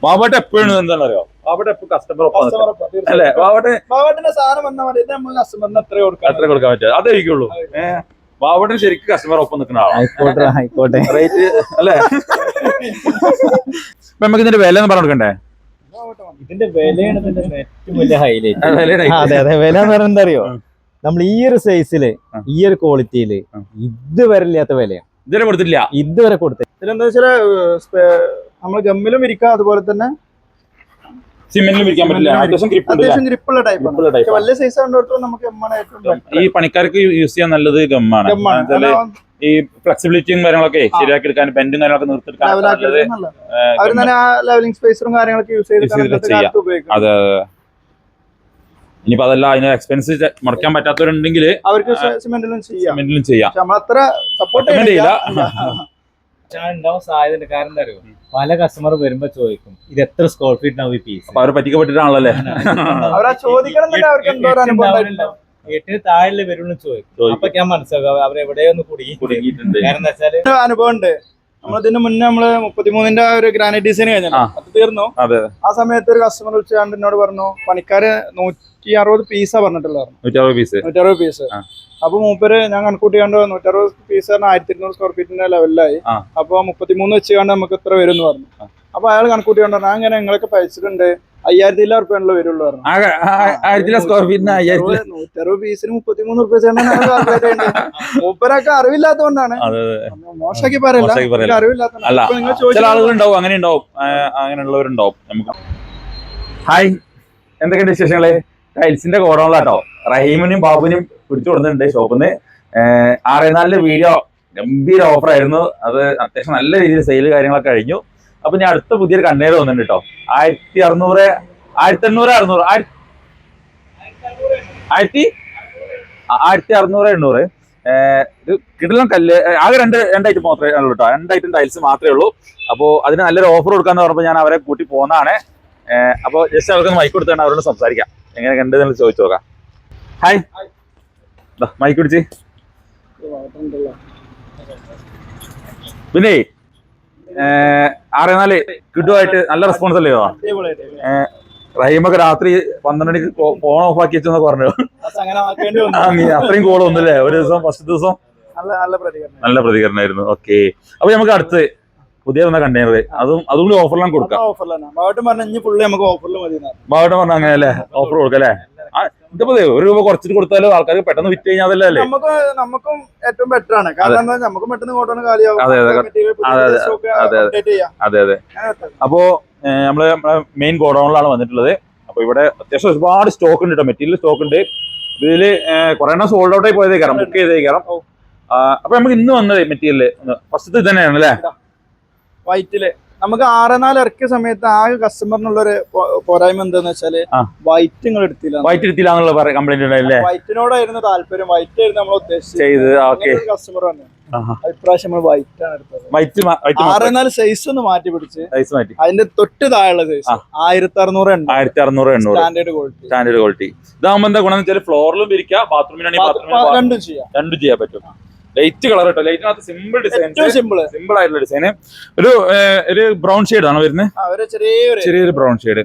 ബാബാട്ട് എപ്പോഴും എന്താണ് അറിയോ, ബാബാട്ട് എപ്പോഴും കസ്റ്റമർ ഒപ്പം അല്ലേ? ബാബാട്ടിന്റെ സാധനം വന്നാൽ മതി, നമ്മൾ കസ്റ്റമറിന് എത്ര കൊടുക്കാൻ പറ്റുക അതായിരിക്കുള്ളൂ. ബാബാട്ടിന് ശരിക്കും കസ്റ്റമർ ഒപ്പം നിൽക്കുന്ന ആളാണ്. ആയിക്കോട്ടെ റേറ്റ് അല്ലേ? ഇപ്പൊ നമുക്ക് ഇതിന്റെ വില ഒന്ന് പറഞ്ഞു കൊടുക്കണ്ടേ? ഇതിന്റെ വിലയാണ് ഇതിന്റെ ഏറ്റവും വലിയ ഹൈലൈറ്റ്. അതെ അതെ, വില എന്ന് പറഞ്ഞാൽ എന്താ അറിയോ, നമ്മൾ ഈ ഒരു സൈസില് ഈ ഒരു ക്വാളിറ്റിയില് ഇതുവരെ ഇല്ലാത്ത വിലയാണ്. ഇതുവരെ കൊടുത്തില്ല, ഇതുവരെ കൊടുത്തില്ല. ഇതിലെന്താ വെച്ചാല് നമ്മള് ഗമ്മിലും ഇരിക്കാം, അതുപോലെ തന്നെ സിമെന്റിലും ഇരിക്കാൻ പറ്റില്ല. അത്യാവശ്യം ഗ്രിപ്പുള്ള ടൈപ്പാണ്. വലിയ സൈസ് കണ്ടോടത്തോളം നമുക്ക് ഗമ്മാണ് ഏറ്റവും. ഈ പണിക്കാർക്ക് യൂസ് ചെയ്യാൻ നല്ലത് ഗമ്മാണ്. ഈ ഫ്ലെക്സിബിലിറ്റിയും കാര്യങ്ങളൊക്കെ ശരിയാക്കി എടുക്കാൻ, ബെൻഡും കാര്യങ്ങളൊക്കെ നിർത്തിയെടുക്കാൻ അവർ തന്നെ ആ ലെവലിംഗ് സ്പേസറും കാര്യങ്ങളൊക്കെ യൂസ് ചെയ്ത് ഉപയോഗിക്കും. അതെ. ഇനിയിപ്പോ അതല്ല അതിന് എക്സ്പെൻസ് മുടക്കാൻ പറ്റാത്തവരുണ്ടെങ്കിൽ അവർക്ക് സിമെന്റിലും ചെയ്യാം. നമ്മളത്ര സപ്പോർട്ട് ചെയ്യില്ല. ഉണ്ടാവാൻ സാധ്യതയുണ്ട്. കാരണം എന്താ അറിയോ, പല കസ്റ്റമർ വരുമ്പോ ചോദിക്കും ഇത് എത്ര സ്ക്വയർ ഫീറ്റ് ആവും ഈ പീസ്. അവര് പറ്റിക്കപ്പെട്ടിട്ടാണല്ലേ അവരാ ചോദിക്കണം. അവർക്ക് എന്തോ വീട്ടിന് താഴെ വരുള്ളൂ ചോദിക്കും. അപ്പൊ ഞാൻ മനസ്സിലാക്കാം അവരെവിടെയോ ഒന്ന് കുടുങ്ങിയിട്ടുണ്ട്. കാരണം എന്താ വെച്ചാല് അനുഭവം ഉണ്ട്. നമ്മളിതിന് മുന്നേ നമ്മള് 33ന്റെ ഒരു ഗ്രാനൈറ്റ് ഡിസൈൻ കഴിഞ്ഞല്ലോ, അത് തീർന്നു. ആ സമയത്ത് ഒരു കസ്റ്റമർ വിളിച്ചാണ്ട് എന്നോട് പറഞ്ഞു, പണിക്കാര് 160 പീസാ പറഞ്ഞിട്ടുള്ളത്. 160 പീസ്. അപ്പൊ മൂപ്പര് ഞാൻ കണക്കൂട്ടിയാണ്ട് 160 പീസ് പറഞ്ഞാൽ 1200 സ്ക്വയർ ഫീറ്റിന്റെ ലെവലിലായി. അപ്പൊ 33 വെച്ചുകൊണ്ട് നമുക്ക് എത്ര വരും എന്ന് പറഞ്ഞു. അപ്പൊ അയാൾ കണക്കൂട്ടിയാണ്ട് ഞാൻ അങ്ങനെ നിങ്ങളൊക്കെ പൈസട്ടുണ്ട് 5000 റുപ്യാണല്ലോ വരുള്ളൂ പറഞ്ഞു. 1000 സ്ക്വയർ ഫീറ്റിന് 160 പീസിന് 33 റുപ്യ. മൂപ്പരൊക്കെ അറിവില്ലാത്തതുകൊണ്ടാണ്, മോശമാക്കി പറയല്ല, അറിവില്ലാത്ത ചില ആളുകളുണ്ടാവും, അങ്ങനെ ഉണ്ടാവും, അങ്ങനെയുള്ളവരുണ്ടാവും. നമുക്ക് ഹായ്, എന്തൊക്കെയുണ്ട് വിശേഷങ്ങള്? ടൈൽസിന്റെ ഗോഡൗണിലാട്ടോ റഹീമിനും ബാബുവിനും പിടിച്ചു കൊടുക്കുന്നുണ്ട് ഷോപ്പിന്ന്. 6-4 വീഡിയോ ഗംഭീര ഓഫർ ആയിരുന്നു. അത് അത്യാവശ്യം നല്ല രീതിയിൽ സെയിൽ കാര്യങ്ങളൊക്കെ കഴിഞ്ഞു. അപ്പൊ ഞാൻ അടുത്ത പുതിയൊരു കണ്ടെയ്നർ വന്നിട്ടുണ്ട് കേട്ടോ. 1600 1600 800 ഇത് കിടലം കല്ല്. ആകെ രണ്ട് ഐറ്റം മാത്രമേ ഉള്ളൂ കേട്ടോ. 2 ഐറ്റം ടൈൽസ് മാത്രമേ ഉള്ളൂ. അപ്പോൾ അതിന് നല്ലൊരു ഓഫർ കൊടുക്കാന്ന് പറഞ്ഞപ്പോൾ ഞാൻ അവരെ കൂട്ടി പോകുന്നതാണ്. അപ്പോൾ ജസ്റ്റ് അവർക്ക് മൈക്ക് കൊടുത്താണ് അവരോട് സംസാരിക്കാം. എങ്ങനെ കണ്ടെന്ന് ചോദിച്ചു നോക്കാം. ഹായ്, മൈക്ക് പിടിച്ച്. പിന്നെ 6-4 കിട്ടുമായിട്ട് നല്ല റെസ്പോൺസ് അല്ലേ? റഹീമൊക്കെ രാത്രി 12 മണിക്ക് ഫോൺ ഓഫ് ആക്കി വെച്ചെന്ന് പറഞ്ഞു. അത്രയും കോൾ ഒന്നുമില്ലേ ഒരു ദിവസം? ഫസ്റ്റ് ദിവസം നല്ല പ്രതികരണമായിരുന്നു. ഓക്കെ, അപ്പൊ നമുക്ക് അടുത്ത് പുതിയ വന്ന കണ്ടെയ്നർ അതും കൂടി ഓഫറിലാണ് കൊടുക്കാം. ബാവട്ടം പറഞ്ഞ അങ്ങനെയല്ലേ, ഓഫർ കൊടുക്കാം അല്ലേ? ഇതിപ്പോ 1 രൂപ കുറച്ചിട്ട് കൊടുത്താലും ആൾക്കാർക്ക് പെട്ടെന്ന് വിറ്റ് കഴിഞ്ഞാൽ അതല്ലേ നമുക്കും ഏറ്റവും ബെറ്റർ ആണ്. കാരണം നമുക്ക് പെട്ടെന്ന് കോട്ടോണ് കാലിയാവും. അതെ. അപ്പോ നമ്മള് മെയിൻ ഗോഡൌണിലാണ് വന്നിട്ടുള്ളത്. അപ്പൊ ഇവിടെ അത്യാവശ്യം ഒരുപാട് സ്റ്റോക്ക് ഉണ്ട് കേട്ടോ, മെറ്റീരിയൽ സ്റ്റോക്ക് ഉണ്ട്. ഇതില് കുറെ എണ്ണം സോൾഡ് ഔട്ട് ആയി പോയതേക്കാരം, ബുക്ക് ചെയ്തേക്കാരം. അപ്പൊ നമുക്ക് ഇന്ന് വന്നത് മെറ്റീരിയൽ ഫസ്റ്റ് ഇത് തന്നെയാണ് അല്ലേ? വൈറ്റില് നമുക്ക് 6-4 ഇറക്കിയ സമയത്ത് ആകെ കസ്റ്റമറിനുള്ളൊരു പോരായ്മ എന്താന്ന് വെച്ചാല് വൈറ്റ് നിങ്ങൾ എടുത്തില്ല എന്നുള്ള കംപ്ലൈന്റ് ഉണ്ടായില്ലേ? വൈറ്റിനോടായിരുന്നു താല്പര്യം, വൈറ്റ് ആയിരുന്നു നമ്മൾ ഉദ്ദേശിച്ചത്. കസ്റ്റമർ പറഞ്ഞു ഇപ്രാവശ്യം നമ്മൾ വൈറ്റ് ആണ് എടുത്തത്. 6-4 സൈസ് ഒന്ന് മാറ്റി പിടിച്ച് അതിന്റെ തൊട്ട് താഴെയുള്ള സൈസ് 1600 സ്റ്റാൻഡേർഡ് ക്വാളിറ്റി. ഇതാകുമ്പോ എന്താ ഗുണം വെച്ചാൽ ഫ്ലോറിലും ഇരിക്കാം, ബാത്റൂമിലാണെങ്കിൽ രണ്ടും ചെയ്യാൻ പറ്റും. ലൈറ്റ് കളർ കേട്ടോ, ലൈറ്റിനകത്ത് സിമ്പിൾ ഡിസൈൻ, സിമ്പിൾ ആയിട്ടുള്ള ഡിസൈന്. ഒരു ബ്രൗൺ ഷെയ്ഡ് ആണോ വരുന്നത്? ചെറിയൊരു ബ്രൗൺ ഷെയ്ഡ്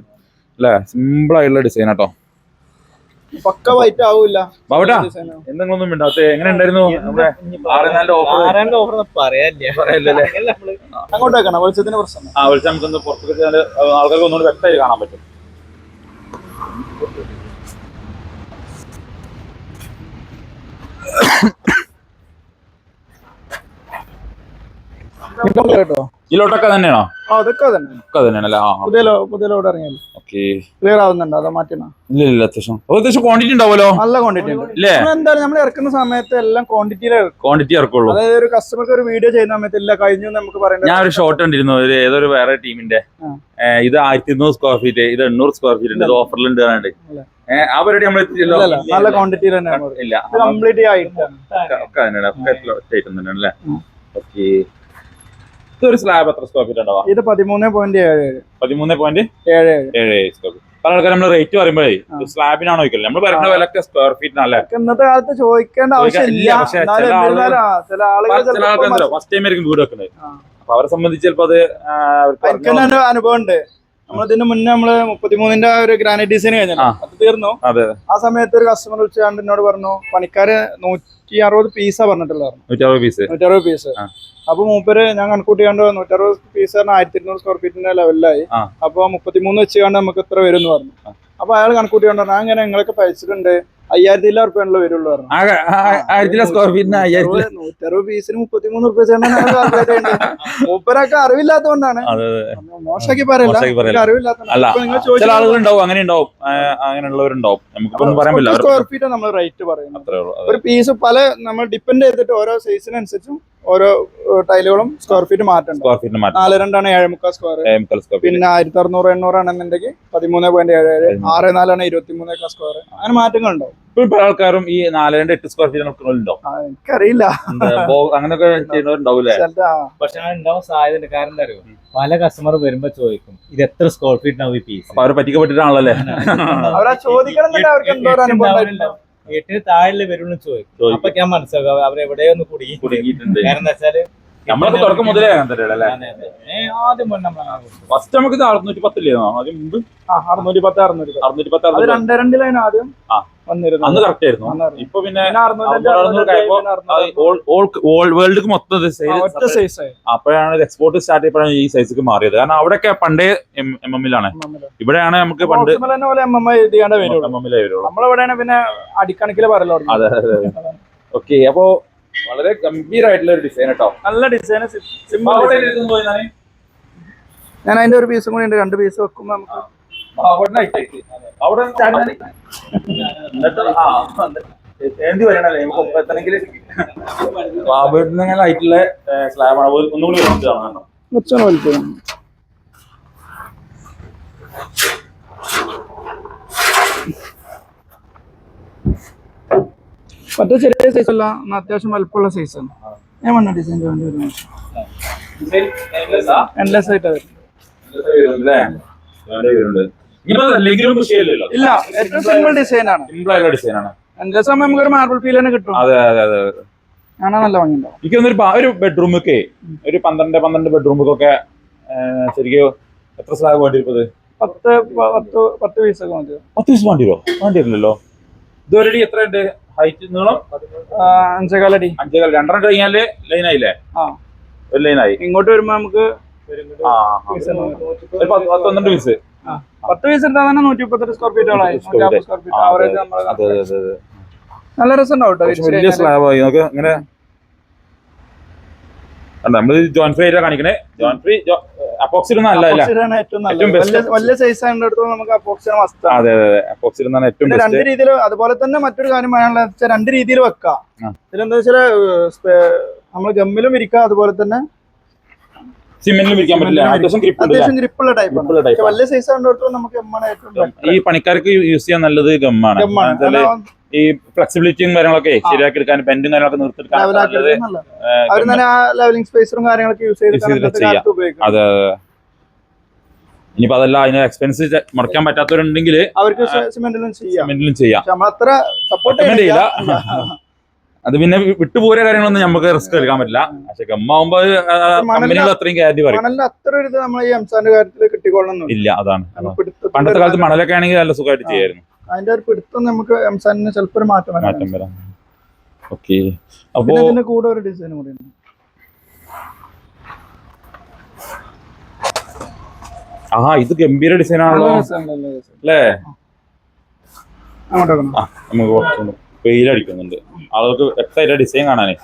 അല്ലേ? സിമ്പിൾ ആയിട്ടുള്ള ഡിസൈൻ കേട്ടോ, പക്ക വൈറ്റ് ആവൂല. ബാബുട്ടാ എന്തെങ്കിലും മിണ്ടാത്ത എങ്ങനെ ഉണ്ടായിരുന്നു നമ്മുടെ 6-4 ഓഫർ? പറയാല്ലേ, അങ്ങോട്ട് വെക്കണം. വെളിച്ചത്തിന് പ്രശ്നം വെളിച്ചം നമുക്കൊന്ന് പുറത്തേക്ക് ആൾക്കാർക്ക് ഒന്നുകൂടി വ്യക്തമായി കാണാൻ പറ്റും. ഇതിലോട്ടൊക്കെ തന്നെയാണോ? അതൊക്കെ തന്നെയാണല്ലേ? പുതിയ ലോഡ് ഇറങ്ങിയല്ലോ. ക്ലിയർ ആവുന്നുണ്ടോ? അതോ മാറ്റണോ? ഇല്ല, അത്യാവശ്യം ക്വാണ്ടിറ്റി ഉണ്ടാവുമല്ലോ. നല്ല ക്വാണ്ടിറ്റി ഉണ്ട്. എന്തായാലും നമ്മൾ ഇറക്കുന്ന സമയത്ത് എല്ലാം ക്വാണ്ടിറ്റി ഇറക്കുള്ളൂ. അതായത് ഒരു കസ്റ്റമർക്ക് ഒരു വീഡിയോ ചെയ്യുന്ന സമയത്ത് ഇല്ല കഴിഞ്ഞു നമുക്ക് പറയാം. ഞാൻ ഒരു ഷോർട്ട് കണ്ടിരുന്നു, ഏതൊരു വേറെ ടീമിന്റെ. ഇത് 1200 സ്ക്വയർ ഫീറ്റ്, ഇത് 800 സ്ക്വയർ ഫീറ്റ് ഉണ്ട്, ഇത് ഓഫറിലുണ്ട്. ആ പരിപാടി നമ്മൾ നല്ല ക്വാണ്ടിറ്റി കംപ്ലീറ്റ് ആയിട്ടല്ലേ? ഓക്കെ, ഇതൊരു സ്ലാബ് എത്ര സ്ക്വയർ ഫീറ്റ് ഉണ്ടാവാം? ഇത് 13.77 സ്ക്വയർ ഫീറ്റ്. പല ആൾക്കാർ നമ്മൾ റേറ്റ് പറയുമ്പോഴേ സ്ലാബിനാണോ ചോദിക്കല്ലേ? നമ്മൾ പറയുന്ന വിലക്ക് സ്ക്വയർ ഫീറ്റിനല്ലേ? ഇന്നത്തെ കാലത്ത് ചോദിക്കേണ്ട ആവശ്യമില്ല. ചില ആൾക്കാർ ഫസ്റ്റ് ടൈം ആയിരിക്കും വീട് വെക്കുന്നത്. അപ്പൊ അവരെ സംബന്ധിച്ച് ചിലപ്പോ അത് അനുഭവം ഉണ്ട്. നമ്മൾ ഇതിന് മുന്നേ നമ്മള് 33-ന്റെ ഒരു ഗ്രാനൈറ്റ് ഡിസൈൻ കഴിഞ്ഞല്ലോ, അത് തീർന്നു. ആ സമയത്ത് ഒരു കസ്റ്റമർ വിളിച്ചാണ്ട് എന്നോട് പറഞ്ഞു പണിക്കാര് 160 പീസാ പറഞ്ഞിട്ടുള്ളത്, 160 പീസ്. അപ്പൊ മൂപ്പര് ഞാൻ കണക്കൂട്ടിയാണ്ട് 160 പീസ് പറഞ്ഞാൽ 1200 സ്ക്വയർ ഫീറ്റിന്റെ ലെവലിലായി. അപ്പൊ 33 വെച്ചുകൊണ്ട് നമുക്ക് ഇത്ര വരും എന്ന് പറഞ്ഞു. അപ്പൊ അയാൾ കണക്കൂട്ടിയാണ്ട് ഞാൻ ഇങ്ങനെ നിങ്ങളൊക്കെ പൈച്ചിട്ടുണ്ട് 5000 ഉറുപ്പ്യാണല്ലോ വരുള്ളൂ പറഞ്ഞു. 1000 സ്ക്വയർ ഫീറ്റിന് 160 പീസിന് 33 ഉറുപ്പ്യ മൂപ്പരൊക്കെ അറിവില്ലാത്തതുകൊണ്ടാണ്, മോശമാക്കി പറയല്ല, അറിവില്ലാത്തതുകൊണ്ടാണ്. ചില ആളുകളുണ്ടാവും, അങ്ങനെ ഉണ്ടാവും, അങ്ങനെയുള്ളവരുണ്ടാവും. നമുക്കൊന്നും പറയാൻ പറ്റില്ല. സ്ക്വയർ ഫീറ്റ് നമ്മൾ റേറ്റ് പറയുന്നത് ഒരു പീസ് പല നമ്മൾ ഡിപ്പെൻഡ് ചെയ്തിട്ട് ഓരോ സൈസിനനുസരിച്ചും ഓരോ ടൈലുകളും സ്ക്വയർ ഫീറ്റ് മാറ്റം. 4.2 7.3 സ്ക്വയർ, പിന്നെ 1600 800 ആണെന്നുണ്ടെങ്കിൽ 13.77, 6.4 23 സ്ക്വയർ, അങ്ങനെ മാറ്റങ്ങളുണ്ടാവും. പല ആൾക്കാരും ഈ 4.8 സ്ക്വയർ ഫീറ്റ് നോക്കുന്നുണ്ടോ? എനിക്കറിയില്ല, അങ്ങനെയൊക്കെ ചെയ്യുന്നവരുണ്ടാവൂലേ? പക്ഷെ ഉണ്ടാവാൻ സാധ്യത. കാരണം എന്താ അറിയോ, പല കസ്റ്റമർ വരുമ്പോ ചോദിക്കും ഇത് എത്ര സ്ക്വയർ ഫീറ്റ് ആവും ഈ പീസ്. അവര് പറ്റിക്കപ്പെട്ടിട്ടാണല്ലേ അവരാ ചോദിക്കണം, അവർക്ക് എന്തോ ഒരു അനുഭവം 8 താഴെ വരുള്ളൂ ചോദിക്കും. അപ്പൊ ഞാൻ മനസ്സിലാക്കാം അവരെവിടെയോ ഒന്ന് കുടുങ്ങിയിട്ടുണ്ട്. കാരണം എന്താ വെച്ചാല് നമ്മളൊക്കെ തുടക്കം മുതലേ ആദ്യം ഫസ്റ്റ് നമുക്ക് 610 ആദ്യം മുമ്പ് 610 2.2 ആദ്യം വന്നിരുന്നു. അന്ന് കറക്റ്റ് ആയിരുന്നു. ഇപ്പൊ പിന്നെ വേൾഡ് മൊത്തം അപ്പോഴാണ് എക്സ്പോർട്ട് സ്റ്റാർട്ട് ചെയ്യപ്പോഴാണ് ഈ സൈസിക്ക് മാറിയത്. കാരണം അവിടെയൊക്കെ പണ്ടേ MM-ലാണ്, ഇവിടെയാണ് നമുക്ക് പണ്ട് നമ്മളിവിടെയാണ് പിന്നെ അടിക്കണക്കില് പറയലോ. അതെ അതെ. ഓക്കെ, അപ്പൊ വളരെ ഗംഭീരമായിട്ടുള്ള ഒരു ഡിസൈൻ കേട്ടോ, നല്ല ഡിസൈൻ. ഞാൻ അതിന്റെ ഒരു പീസും കൂടി ഉണ്ട്, 2 പീസ് വെക്കുമ്പോ നമുക്ക് ആയിട്ടുള്ള സ്ലാബാണ്. ഒന്നുകൂടി മറ്റേ ചെറിയ സൈസ് അല്ല, അത്യാവശ്യം വലുപ്പമുള്ള സൈസാണ്. ഞാൻ വേണ്ട ഡിസൈൻ എൻലെസ് ആയിട്ട് ഇല്ല, ഏറ്റവും സിമ്പിൾ ഡിസൈനാണ്. എൻലെസ് ആകുമ്പോൾ നമുക്കൊരു മാർബിൾ ഫീൽ തന്നെ കിട്ടും. അതെ അതെ അതെ, കാണാൻ നല്ല ഭംഗിയുണ്ടാവും. എനിക്കൊന്നൊരു ഒരു ബെഡ്റൂമൊക്കെ ഒരു 12 ബെഡ്റൂമൊക്കെ ശരിക്കും എത്ര സ്ലാബ് വേണ്ടി ഇരുന്നത്? 10 പീസൊക്കെ മതി. 10 പീസ് വേണ്ടിയില്ലല്ലോ. ഇതുവരെ എത്ര ഉണ്ട് ഹൈറ്റ്, നീളം? 5.4 അടി. 5.4, 2 കഴിഞ്ഞാല് ലൈനായില്ലേ? ഒരു ലൈനായി. ഇങ്ങോട്ട് വരുമ്പോ നമുക്ക് 12 പീസ് 10 പീസ് എടുത്താൽ തന്നെ 130 സ്ക്വയർ ഫീറ്റോളായി. നല്ല രസം ഉണ്ടാവും. വലിയ സ്ലാബായി. നമുക്ക് ഇങ്ങനെ നമ്മള് ജോയിന്റ് ഫ്രീ കാണിക്കണേ. ജോയിന്റ് ഫ്രീ അപ്പോക്സി വലിയ സൈസ് നമുക്ക് അപ്പോക്സി മസ്റ്റ്. അതെ അതെ, അപ്പോക്സി ഏറ്റവും 2 രീതിയിൽ. അതുപോലെ തന്നെ മറ്റൊരു കാര്യം പറയാനുള്ള 2 രീതിയിൽ വെക്കാം. ഇതിലെന്താ വെച്ചാൽ നമ്മൾ ഗമ്മിലും വിരിക്കാം, അതുപോലെ തന്നെ സിമെന്റിലും വിരിക്കാൻ പറ്റില്ല. അത്യാവശ്യം ഗ്രിപ്പുള്ള ടൈപ്പ്. വലിയ സൈസ് നമുക്ക് ഗമ്മാണ് ഏറ്റവും. ഈ പണിക്കാർക്ക് യൂസ് ചെയ്യാൻ നല്ലത് ഗമ്മാണ്. ഈ ഫ്ലെക്സിബിലിറ്റിയും കാര്യങ്ങളൊക്കെ ശരിയാക്കി എടുക്കാൻ, ബെൻഡും കാര്യങ്ങളൊക്കെ നിർത്തിയെടുക്കാൻ അവർ തന്നെ ആ ലെവലിംഗ് സ്പേസറും കാര്യങ്ങളൊക്കെ യൂസ് ചെയ്ത് ഉപയോഗിക്കാം. അതെ, ഇനിയിപ്പോ അതല്ല അതിന് എക്സ്പെൻസ് മുടക്കാൻ പറ്റാത്തവരുണ്ടെങ്കിൽ അവർക്ക് സിമെന്റിലും ചെയ്യാം. അത്ര സപ്പോർട്ട് ചെയ്യില്ല. അത് പിന്നെ വിട്ടുപോയ കാര്യങ്ങളൊന്നും നമുക്ക് റിസ്ക് എടുക്കാൻ പറ്റില്ല. പക്ഷെ ഗമ്മാവുമ്പോ കമ്പനികൾ അത്രയും ഗ്യാരണ്ടി പറയും. അത്ര ഒരു ഇത് നമ്മൾ ഈ എംസാന്റെ കാര്യത്തിൽ കിട്ടിക്കൊള്ളണം ഇല്ല. അതാണ് പണ്ടത്തെ കാലത്ത് മണലൊക്കെ ആണെങ്കിൽ നല്ല സുഖമായിട്ട് ചെയ്യായിരുന്നു. അതിന്റെ ഒരു പിടുത്തം നമുക്ക് എംസാനിന് ചിലപ്പോൾ ഒരു മാറ്റം വരാം. ഓക്കെ, അപ്പൊ ഇതിന്റെ കൂടെ ഒരു ഡിസൈൻ കൂടി ഉണ്ട്. ഇത് ഗംഭീര ഡിസൈൻ ആണല്ലോ അല്ലേ? നമുക്ക് കുറച്ചൊന്ന് വെയിലടിക്കുന്നുണ്ട്, ആളുകൾക്ക് വ്യക്തമായിട്ട് ഡിസൈൻ കാണാനേ.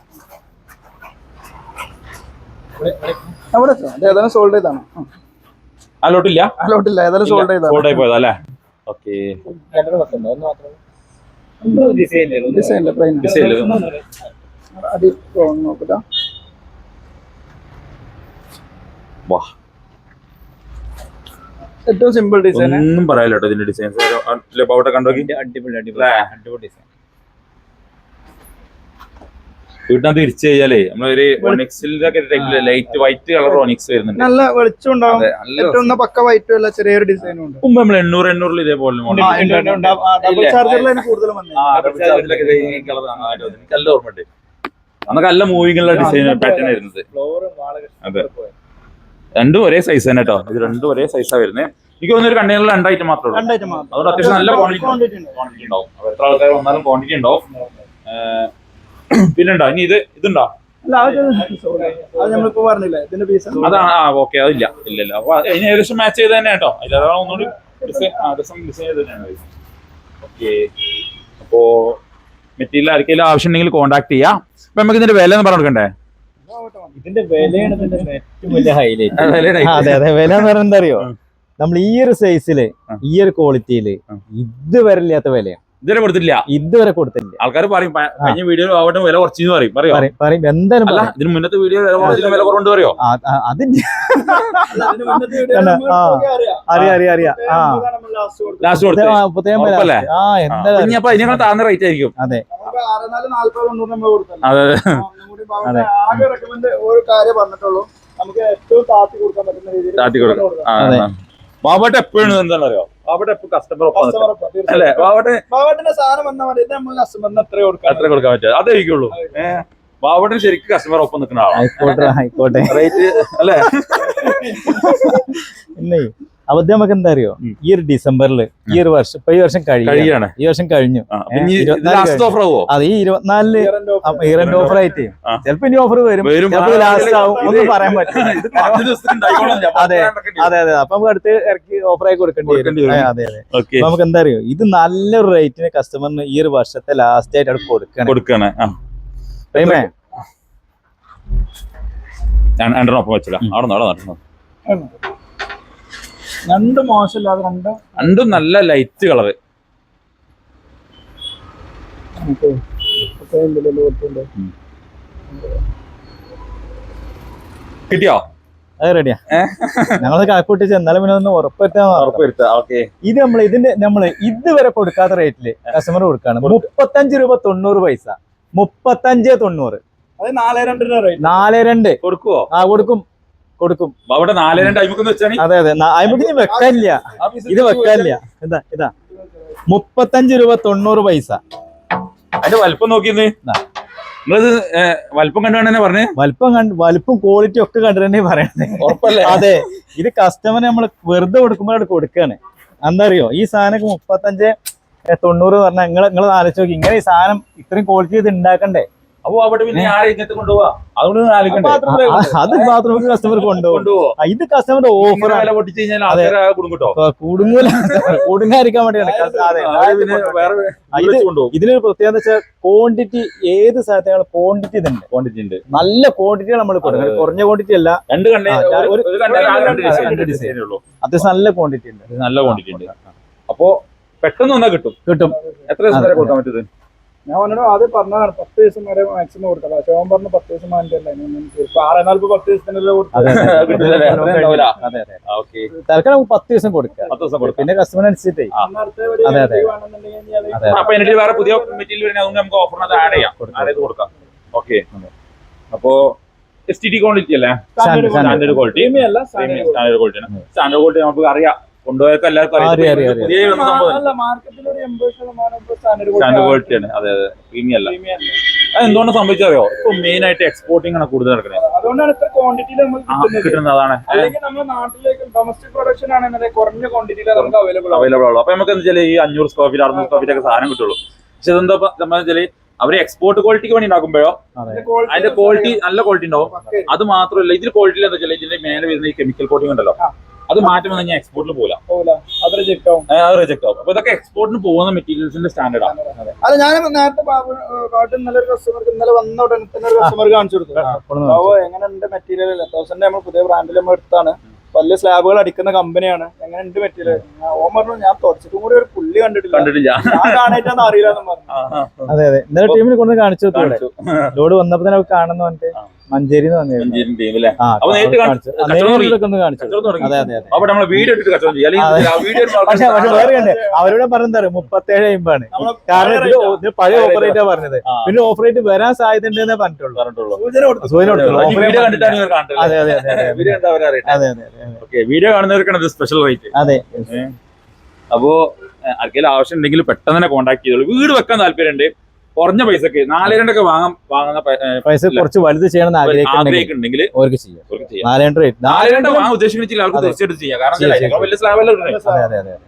സോൾഡ് ചെയ്താണ്. അലോട്ടില്ല, ഏതായാലും സോൾഡ് ആയി പോയതാ അല്ലേ? ഓക്കെ, ഏറ്റവും സിമ്പിൾ ഡിസൈൻ, ഒന്നും പറയാലോ ഇതിന്റെ ഡിസൈൻസ്. അവിടെ കണ്ടോ, അടിപൊളി വീട്ടിനകത്ത് തിരിച്ചു കഴിഞ്ഞാലേ നമ്മളൊരു ലൈറ്റ് വൈറ്റ് കളർ ഒണിക്സ് വരുന്നുണ്ട്. നല്ല വെളിച്ചം ഉണ്ടാവും. പക്ക വൈറ്റും അല്ല, ചെറിയൊരു ഡിസൈനും ഉണ്ട്. മുമ്പ് നമ്മൾ 800 ഇതേപോലെ നല്ല ഓർമ്മയുണ്ട്. അന്നൊക്കെ നല്ല മൂവിങ് ഉള്ള ഡിസൈൻ പാറ്റേൺ ആയിരുന്നത്. അതെ, രണ്ടും ഒരേ സൈസ് തന്നെ കേട്ടോ. ഇത് രണ്ടും ഒരേ സൈസാ വരുന്നത്. എനിക്ക് തോന്നുന്നു ഒരു കണ്ടെയ്നറിൽ 2 ഐറ്റം മാത്രമേ ഉള്ളൂ. 2 ഐറ്റം മാത്രം. അതുകൊണ്ട് അത്യാവശ്യം നല്ല ക്വാണ്ടിറ്റി ഉണ്ട്. ക്വാണ്ടിറ്റി ഉണ്ടാവും. അപ്പൊ എത്ര ആൾക്കാർ വന്നാലും ക്വാണ്ടിറ്റി ഉണ്ടാവും. പിന്നെ ഉണ്ടോ ഇനി ഇതുണ്ടോ? അല്ല അത് നമ്മളിപ്പോ പറഞ്ഞില്ലേ ഇതിന്റെ പീസ് അതാണ്. ഓക്കെ, അതില്ല ഇല്ലല്ലോ. അപ്പൊ അതിന് ഏകദേശം മാച്ച് ചെയ്ത് തന്നെ കേട്ടോ. അതിലതാണ് ഒന്നുകൂടി ഡിസൈൻ ചെയ്ത് തന്നെയാണ്. ഓക്കെ, അപ്പോ മെറ്റീരിയൽ ആർക്കെങ്കിലും ആവശ്യം ഉണ്ടെങ്കിൽ കോൺടാക്ട് ചെയ്യാം. അപ്പൊ നമുക്ക് ഇതിന്റെ വില ഒന്ന് പറഞ്ഞു കൊടുക്കണ്ടേ? ഇതിന്റെ വിലയാണ് ഇതിന്റെ ഏറ്റവും വലിയ ഹൈലൈറ്റ്. അതെ അതെ, വില എന്ന് പറയുന്നത് എന്താ അറിയോ, നമ്മൾ ഈ ഒരു സൈസില് ഈ ഒരു ക്വാളിറ്റിയില് ഇതുവരെ ഇല്ലാത്ത വിലയാണ്. ഇതുവരെ കൊടുത്തില്ല. ഇതുവരെ കൊടുത്തില്ല. ആൾക്കാർ പറയും കഴിഞ്ഞ വീഡിയോ ആവട്ടെ വില കുറച്ചെന്ന് പറയും എന്തായാലും. അല്ല, ഇതിന് മുന്നത്തെ വീഡിയോ വില കുറവുണ്ട് പറയോ? അതിന്റെ അറിയാം ലാസ്റ്റ് കൊടുത്തേ. അപ്പൊ ഇതിനേക്കാൾ താഴ്ന്ന റേറ്റ് ആയിരിക്കും. അതെ അതെ, ആകെ റെക്കമെൻഡ് ഒരു കാര്യം പറഞ്ഞിട്ടുള്ളൂ, നമുക്ക് ഏറ്റവും താത്തി കൊടുക്കാൻ പറ്റുന്ന രീതിയിൽ. ബാബട്ട് എപ്പോഴും എന്താണെന്ന് അറിയോ, ബാബട്ട് എപ്പോഴും കസ്റ്റമർ അല്ലേ? ബാബട്ടിന്റെ സാധനം വന്നാൽ മതി, ഇത് നമ്മൾ കസ്റ്റമറിന് എത്ര കൊടുക്കാൻ പറ്റുക അതായിരിക്കുള്ളൂ. ബാബട്ടിന് ശരിക്കും കസ്റ്റമർ ഒപ്പം നിൽക്കുന്ന ആളാണ്. ആയിക്കോട്ടെ റേറ്റ് അല്ലേ? പിന്നെ അവധി നമുക്ക് എന്താ അറിയോ, ഈ ഒരു ഡിസംബറിൽ ഈ ഒരു വർഷം ഇപ്പൊ ഈ വർഷം കഴിയാണ്, ഈ വർഷം കഴിഞ്ഞു. അതെ, ഈ 24 ഇയർ എൻഡ് ഓഫർ ആയിട്ട് ചിലപ്പോ ഇനി ഓഫർ വരും, ലാസ്റ്റ് ആവും, ഒന്നും പറയാൻ പറ്റില്ല. അതെ അതെ അതെ, അപ്പൊ നമുക്ക് അടുത്ത് ഇറക്കി ഓഫറായി കൊടുക്കേണ്ടി വരും. അതെ അതെ, നമുക്ക് എന്താ അറിയോ, ഇത് നല്ലൊരു റേറ്റിന് കസ്റ്റമറിന് ഈ ഒരു വർഷത്തെ ലാസ്റ്റ് ആയിട്ട് അവിടെ കൊടുക്കണം. രണ്ടെണ്ണം വെച്ചില്ല അവിടെ രണ്ട് മോശമില്ലാതെ രണ്ടും നല്ല ലൈറ്റ് കളറ്. കിട്ടിയോ? അത് റെഡിയാ, ഞങ്ങൾ കണക്കൂട്ടിച്ച് എന്നാലും പിന്നെ ഒന്ന് ഉറപ്പുവരുത്താം. ഇത് നമ്മള് ഇതുവരെ കൊടുക്കാത്ത റേറ്റില് കസ്റ്റമർ കൊടുക്കാണ് 35 രൂപ 90 പൈസ. 35.90. അത് 4.2 4.2 കൊടുക്കുവോ? കൊടുക്കും. അവിടെ 4.2 അയ്മുക്കെന്ന് വെച്ചാൽ അതെ അതെ, അയ്മുക്ക് വെക്കാനില്ല, ഇത് വെക്കാനില്ല. ഇതാ 35 രൂപ 90 പൈസ. അതിന്റെ വലിപ്പം നോക്കിയിരുന്നേ, നിങ്ങളിത് വലിപ്പം കണ്ടു തന്നെ പറഞ്ഞേ? വലിപ്പം ക്വാളിറ്റി ഒക്കെ കണ്ടു തന്നെ പറയണേ. ഉറപ്പല്ലേ? അതെ, ഇത് കസ്റ്റമർ നമ്മൾ വെറുതെ കൊടുക്കുമ്പോൾ കൊടുക്കാണ്. എന്താ അറിയോ, ഈ സാധനം 35.90 പറഞ്ഞാൽ നിങ്ങൾ ആലോചിച്ച് നോക്കി, ഇങ്ങനെ ഈ സാധനം ഇത്രയും ക്വാളിറ്റി ഇത് ഉണ്ടാക്കണ്ടേ? അപ്പൊ അവിടെ പിന്നെ ആരെ ഇങ്ങനത്തെ കൊണ്ടുപോവാ? അതുകൊണ്ട് അത് ബാത്റൂമിൽ കസ്റ്റമർ കൊണ്ടുപോകും. ഇത് കസ്റ്റമറുടെ ഓഫർ വില പൊട്ടിച്ച് കഴിഞ്ഞാൽ കുടുങ്ങൂല, കുടുങ്ങാതിരിക്കാൻ വേണ്ടിയാണ്. ഇതിനൊരു പ്രത്യേകത വെച്ചാൽ ക്വാണ്ടിറ്റി, ഏത് സ്ഥലത്തേക്കാൾ ക്വാണ്ടിറ്റി ഉണ്ട്. നല്ല ക്വാണ്ടിറ്റി നമ്മൾ കൊടുക്കണം, കുറഞ്ഞ ക്വാണ്ടിറ്റി അല്ല. അത്യാവശ്യം നല്ല ക്വാണ്ടിറ്റി ഉണ്ട്. അപ്പൊ പെട്ടെന്ന് വന്നാൽ കിട്ടും. എത്ര ദിവസം വരെ കൊടുക്കാൻ പറ്റുന്നത്? ഞാൻ അവനോട് ആദ്യം പറഞ്ഞതാണ് 10 ദിവസം വരെ മാക്സിമം കൊടുക്കാം. പക്ഷെ അവൻ പറഞ്ഞ 10 ദിവസം മാറ്റല്ലേ, 10 ദിവസത്തിനുള്ള തൽക്കാലം 10 ദിവസം കൊടുക്കുക, പിന്നെ കസ്റ്റമർ അനുസരിച്ചിട്ടേ. വേറെ പുതിയ മെറ്റീരിയൽ നമുക്ക് ഓഫറിനകത്ത് ആഡ് ചെയ്ത് കൊടുക്കാം. ഓക്കെ, അപ്പോ STD ക്വാളിറ്റി അല്ലേ? സ്റ്റാൻഡേർഡ് ക്വാളിറ്റി അല്ല, സ്റ്റാൻഡേർഡ് ക്വാളിറ്റിയാണ്. സ്റ്റാൻഡേർഡ് ക്വാളിറ്റി നമുക്ക് അറിയാം, കൊണ്ടുപോയൊക്കെ എല്ലാവർക്കും സ്റ്റാൻഡേർഡ് ക്വാളിറ്റിയാണ്. അതെ അതെ, പ്രീമിയം അല്ല. എന്തുകൊണ്ട് സംഭവിച്ചറിയോ, ഇപ്പൊ മെയിൻ ആയിട്ട് എക്സ്പോർട്ടിംഗ് ആണ് കൂടുതൽ നടക്കുന്നത്. അതുകൊണ്ടാണ് ഇത്ര ക്വാണ്ടിറ്റിയിൽ കിട്ടുന്നത്. അതാണ് അല്ലെങ്കിൽ നമ്മുടെ നാട്ടിലേക്ക് ഡൊമസ്റ്റിക് പ്രൊഡക്ഷൻ ആണെന്നുണ്ടെങ്കിൽ കുറഞ്ഞ ക്വാണ്ടിറ്റിയിൽ നമുക്ക് അവൈലബിൾ ആവുള്ളൂ. അപ്പൊ നമുക്ക് എന്താ വെച്ചാൽ ഈ 500 സ്ക്വയർ ഫീറ്റ് 600 സ്ക്വയർ ഫീറ്റ് ഒക്കെ സാധനം കിട്ടുള്ളൂ. പക്ഷെ ഇതെന്താ സംബന്ധിച്ചാല് അവര് എക്സ്പോർട്ട് ക്വാളിറ്റിക്ക് വേണ്ടി ഉണ്ടാക്കുമ്പോഴോ അതിന്റെ ക്വാളിറ്റി നല്ല ക്വാളിറ്റി ഉണ്ടാവും. അത് മാത്രമല്ല, ഇതിൽ ക്വാളിറ്റി എന്താ വെച്ചാൽ ഇതിന്റെ മേലെ വരുന്ന ഈ കെമിക്കൽ കോട്ടിംഗ് ഉണ്ടല്ലോ, അത് മാറ്റം വന്നു കഴിഞ്ഞാൽ എക്സ്പോർട്ടിൽ പോകില്ല, അത് റിജക്ട് ആവും. അപ്പൊ ഇതൊക്കെ എക്സ്പോർട്ടിന് പോകുന്ന മെറ്റീരിയൽസിന്റെ സ്റ്റാൻഡേർഡ് ആണ്. അല്ല, ഞാൻ നേരത്തെ നല്ലൊരു കസ്റ്റമർക്ക് ഇന്നലെ വന്ന ഉടനെ തന്നെ ഒരു കസ്റ്റമർ കാണിച്ചു കൊടുത്തു, എങ്ങനെയുണ്ട് മെറ്റീരിയൽ. 1000 നമ്മൾ പുതിയ ബ്രാൻഡിൽ നമ്മൾ എടുത്താണ്, വലിയ സ്ലാബുകൾ അടിക്കുന്ന കമ്പനിയാണ്, എങ്ങനെയുണ്ട് മെറ്റീരിയൽ. ഓൻ പറഞ്ഞു, ഞാൻ തുടച്ചിട്ടും കൂടി ഒരു പുള്ളി കണ്ടിട്ടില്ല, ഞാൻ കാണാനായിട്ടാന്ന് അറിയില്ലെന്ന് പറഞ്ഞു. അതെ അതെ, ഇന്നലെ ടീമിൽ കൊണ്ട് കാണിച്ചു, ലോഡ് വന്നപ്പോ തന്നെ കാണുന്നു പറഞ്ഞിട്ട് മഞ്ചേരി അവരോട് പറഞ്ഞത് 37.50 കാരണം പഴയ ഓപ്പറേറ്റാ പറഞ്ഞത്. പിന്നെ ഓപ്പറേറ്റ് വരാൻ സാധ്യത ഉണ്ടെന്നേ പറഞ്ഞിട്ടുള്ളൂ. വീഡിയോ കാണുന്നവർക്കാണ് സ്പെഷ്യൽ റേറ്റ്. അതെ, അപ്പോ ആർക്കെങ്കിലും ആവശ്യം ഉണ്ടെങ്കിൽ പെട്ടെന്ന് തന്നെ കോൺടാക്ട് ചെയ്തോളൂ. വീട് വെക്കാൻ താല്പര്യമുണ്ട്, കുറഞ്ഞ പൈസക്ക് 4,200 വാങ്ങുന്ന പൈസ കുറച്ച് വലുത് ചെയ്യണമെന്ന് ആഗ്രഹിക്കുന്നുണ്ടെങ്കിൽ അവർക്ക് ചെയ്യാം. 4,200 വാങ്ങാൻ ഉദ്ദേശിക്കുന്നില്ല അവർക്ക് തീർച്ചയായിട്ടും ചെയ്യാം. കാരണം വലിയ സ്ലാബല്ല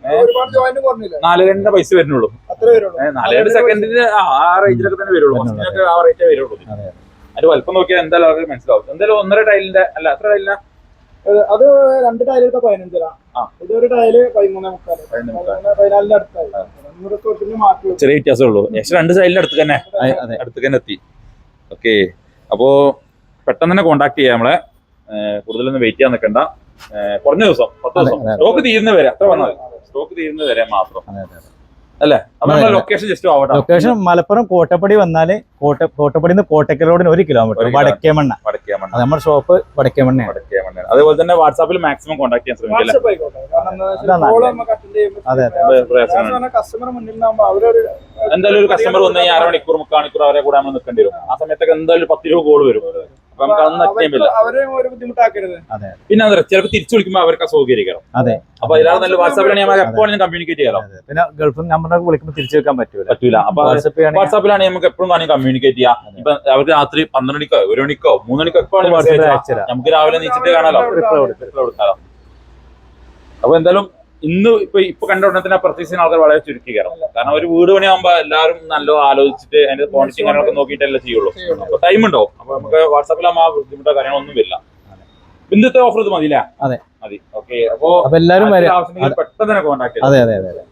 4,200 പൈസ വരുന്നുള്ളൂ. 4,200 സെക്കൻഡിന് ആ റേഞ്ചിലൊക്കെ തന്നെ വരുള്ളൂ. ഫസ്റ്റിനൊക്കെ ആ റേറ്റേ വരുള്ളൂ. അതിന്റെ വലുപ്പം നോക്കിയാൽ എന്തായാലും അവർക്ക് മനസ്സിലാവും. എന്തായാലും 1.5 ടൈലിന്റെ അല്ല എത്ര ടൈലിനാ അത് 2 ടൈലെടുത്ത 15 ഇതൊരു ടൈല് 13.5 അടുത്തായി. ചെറിയ വ്യത്യാസമേ ഉള്ളൂ. ഏകദേശം 2 ടൈലിന്റെ അടുത്ത് തന്നെ എത്തി. ഓക്കെ, അപ്പോ പെട്ടെന്ന് തന്നെ കോണ്ടാക്ട് ചെയ്യാം. നമ്മളെ കൂടുതലൊന്നും വെയിറ്റ് ചെയ്യാൻ നിൽക്കണ്ട. കുറഞ്ഞ ദിവസം 10 ദിവസം സ്റ്റോക്ക് തീരുന്ന വരെ അത്ര വന്നാൽ സ്റ്റോക്ക് തീരുന്ന വരെ മാത്രം അല്ലേ? അപ്പൊ ലൊക്കേഷൻ ജസ്റ്റ് ആവട്ടെ. ലൊക്കേഷൻ മലപ്പുറം കോട്ടപ്പടി വന്നാല് കോട്ടപ്പടി കോട്ടക്കൽ റോഡിന് 1 കിലോമീറ്റർ വടക്കേമണ്ണ. നമ്മുടെ ഷോപ്പ് വടക്കേമണ്ണയാണ്. അതുപോലെ തന്നെ വാട്സാപ്പിൽ മാക്സിമം കോൺടാക്ട് ചെയ്യാൻ ശ്രമിക്കാം. എന്തായാലും ഒരു കസ്റ്റമർ വന്നു കഴിഞ്ഞാൽ 1/2 മണിക്കൂർ 3/4 മണിക്കൂർ അവരെ കൂടെ നമ്മൾ നിൽക്കേണ്ടി വരും. ആ സമയത്തൊക്കെ എന്തായാലും 10 രൂപ കോൾ വരും. അപ്പൊ നമുക്ക് അതൊന്നും അറ്റൈമില്ല. പിന്നെ എന്താ ചിലപ്പോൾ തിരിച്ചു വിളിക്കുമ്പോൾ അവർക്ക് അസൗകര്യം. അപ്പൊ അതിലാണ് നല്ല വാട്സാപ്പിലാണ് നമ്മൾ എപ്പോഴും കമ്മ്യൂണിക്കേറ്റ് ചെയ്യാം. പിന്നെ ഗൾഫിൽ നമ്പറിനൊക്കെ വിളിക്കുമ്പോൾ തിരിച്ചു വെക്കാൻ പറ്റൂല. അപ്പൊ വാട്സാപ്പിലാണ് നമുക്ക് എപ്പോഴും വേണമെങ്കിൽ കമ്മ്യൂണിക്കേറ്റ് ചെയ്യാം. ഇപ്പൊ അവർക്ക് രാത്രി 12 മണിക്കോ 1 മണിക്കോ 3 മണിക്കോ നമുക്ക് രാവിലെ നീച്ചിട്ട് കാണാലോ, കൊടുക്കാലോ. അപ്പൊ എന്തായാലും ഇന്ന് ഇപ്പൊ കണ്ട ഉടനെ പർച്ചേസ് ചെയ്യുന്ന ആൾക്കാർ വളരെ ചുരുക്കി കയറും. കാരണം ഒരു വീട് പണിയാകുമ്പോ എല്ലാവരും നല്ല ആലോചിച്ചിട്ട് അതിന്റെ ക്വാണ്ടിറ്റി കാര്യങ്ങളൊക്കെ നോക്കിയിട്ടല്ലേ ചെയ്യുള്ളൂ. അപ്പൊ ടൈം ഉണ്ടാവും. അപ്പൊ നമുക്ക് വാട്സാപ്പിലാകുമ്പോൾ ആ ബുദ്ധിമുട്ടോ കാര്യങ്ങളൊന്നും വരില്ല. ഇന്നത്തെ ഓഫർ ഇത് മതിയില്ല? മതി. ഓക്കെ, അപ്പൊ എല്ലാവരും പെട്ടെന്ന് തന്നെ കോൺടാക്ട് ചെയ്യാം.